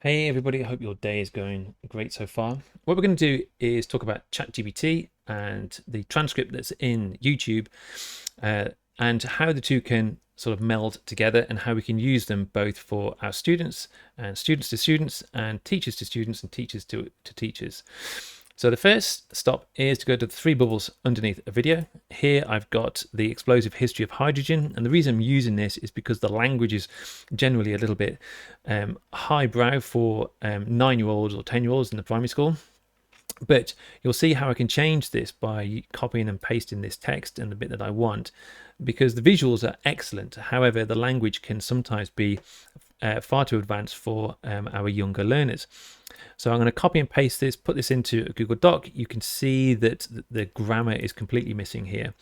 Hey everybody, I hope your day is going great so far. What we're going to do is talk about ChatGPT and the transcript that's in YouTube, uh, and how the two can sort of meld together and how we can use them both for our students and students to students and teachers to students and teachers to teachers. So the first stop is to go to the three bubbles underneath a video. Here I've got the explosive history of hydrogen, and the reason I'm using this is because the language is generally a little bit highbrow for 9-year-olds or 10-year-olds in the primary school. But you'll see how I can change this by copying and pasting this text and the bit that I want, because the visuals are excellent. However, the language can sometimes be far too advanced for our younger learners. So I'm going to copy and paste this, put this into a Google Doc. You can see that the grammar is completely missing here.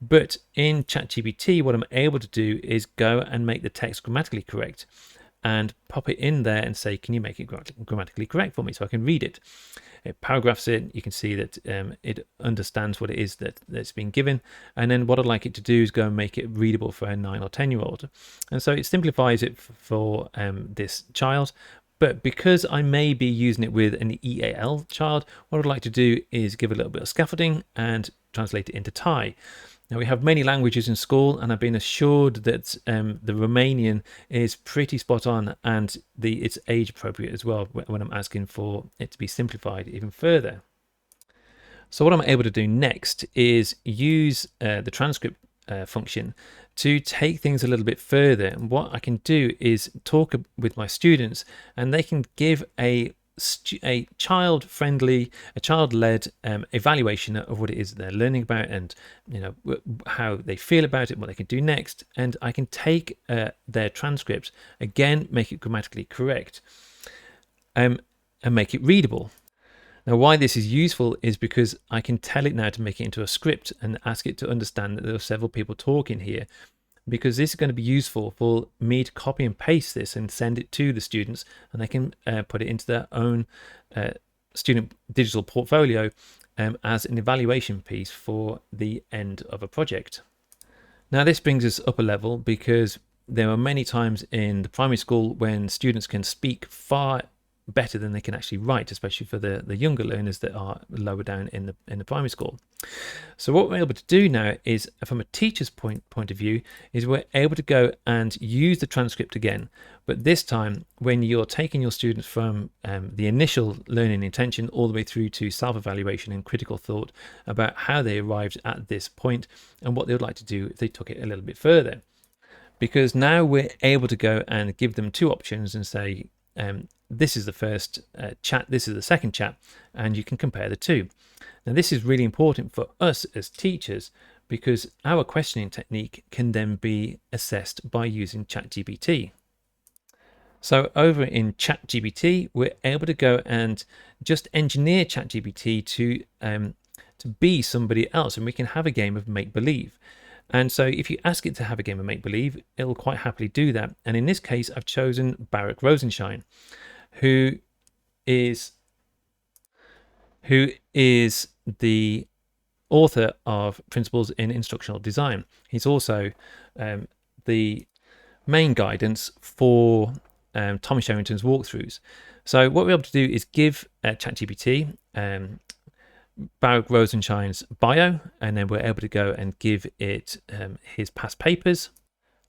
But in ChatGPT, what I'm able to do is go and make the text grammatically correct and pop it in there and say, can you make it grammatically correct for me so I can read it? It paragraphs it. You can see that it understands what it is that's been given. And then what I'd like it to do is go and make it readable for a 9 or 10-year-old. And so it simplifies it for this child. But because I may be using it with an EAL child, what I'd like to do is give a little bit of scaffolding and translate it into Thai. Now, we have many languages in school, and I've been assured that the Romanian is pretty spot on, and it's age appropriate as well when I'm asking for it to be simplified even further. So what I'm able to do next is use the transcript function to take things a little bit further. And what I can do is talk with my students, and they can give a child-friendly, a child-led evaluation of what it is they're learning about, and how they feel about it, what they can do next. And I can take their transcripts again, make it grammatically correct, and make it readable. Now, why this is useful is because I can tell it now to make it into a script and ask it to understand that there are several people talking here, because this is going to be useful for me to copy and paste this and send it to the students, and they can put it into their own student digital portfolio as an evaluation piece for the end of a project. Now, this brings us up a level, because there are many times in the primary school when students can speak far better than they can actually write, especially for the younger learners that are lower down in the primary school. So what we're able to do now is, from a teacher's point of view, is we're able to go and use the transcript again, but this time when you're taking your students from the initial learning intention all the way through to self-evaluation and critical thought about how they arrived at this point and what they would like to do if they took it a little bit further. Because now we're able to go and give them two options and say, this is the first chat, this is the second chat, and you can compare the two. Now, this is really important for us as teachers, because our questioning technique can then be assessed by using ChatGPT. So over in ChatGPT, we're able to go and just engineer ChatGPT to be somebody else, and we can have a game of make-believe. And so if you ask it to have a game of make-believe, it'll quite happily do that. And in this case, I've chosen Baruch Rosenshine, who is the author of Principles in Instructional Design. He's also the main guidance for Thomas Sherrington's walkthroughs. So what we're able to do is give ChatGPT Baruch Rosenshine's bio, and then we're able to go and give it his past papers.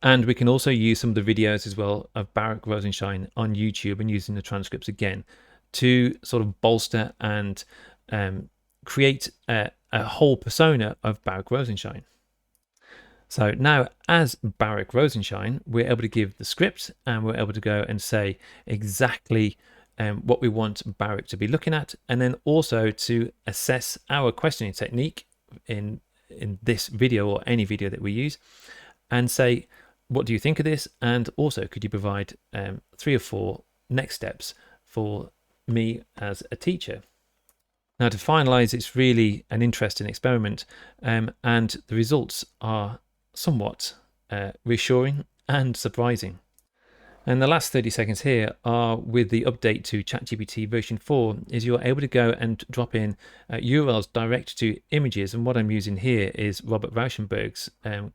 And we can also use some of the videos as well of Baruch Rosenshine on YouTube, and using the transcripts again to sort of bolster and create a whole persona of Baruch Rosenshine. So now, as Baruch Rosenshine, we're able to give the script, and we're able to go and say exactly what we want Baruch to be looking at, and then also to assess our questioning technique in this video or any video that we use, and say, what do you think of this? And also, could you provide 3 or 4 next steps for me as a teacher? Now, to finalize, it's really an interesting experiment, and the results are somewhat reassuring and surprising. And the last 30 seconds here are with the update to ChatGPT version 4, is you're able to go and drop in URLs direct to images. And what I'm using here is Robert Rauschenberg's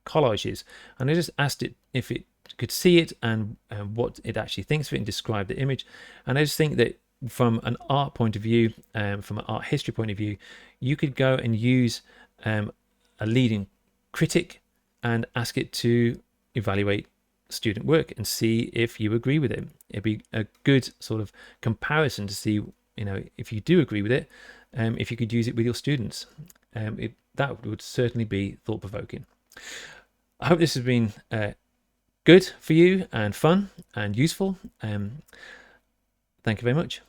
collages. And I just asked it if it could see it and what it actually thinks of it and describe the image. And I just think that from an art point of view, from an art history point of view, you could go and use a leading critic and ask it to evaluate student work and see if you agree with it. It'd be a good sort of comparison to see, if you do agree with it, if you could use it with your students. That would certainly be thought-provoking. I hope this has been good for you and fun and useful. Thank you very much.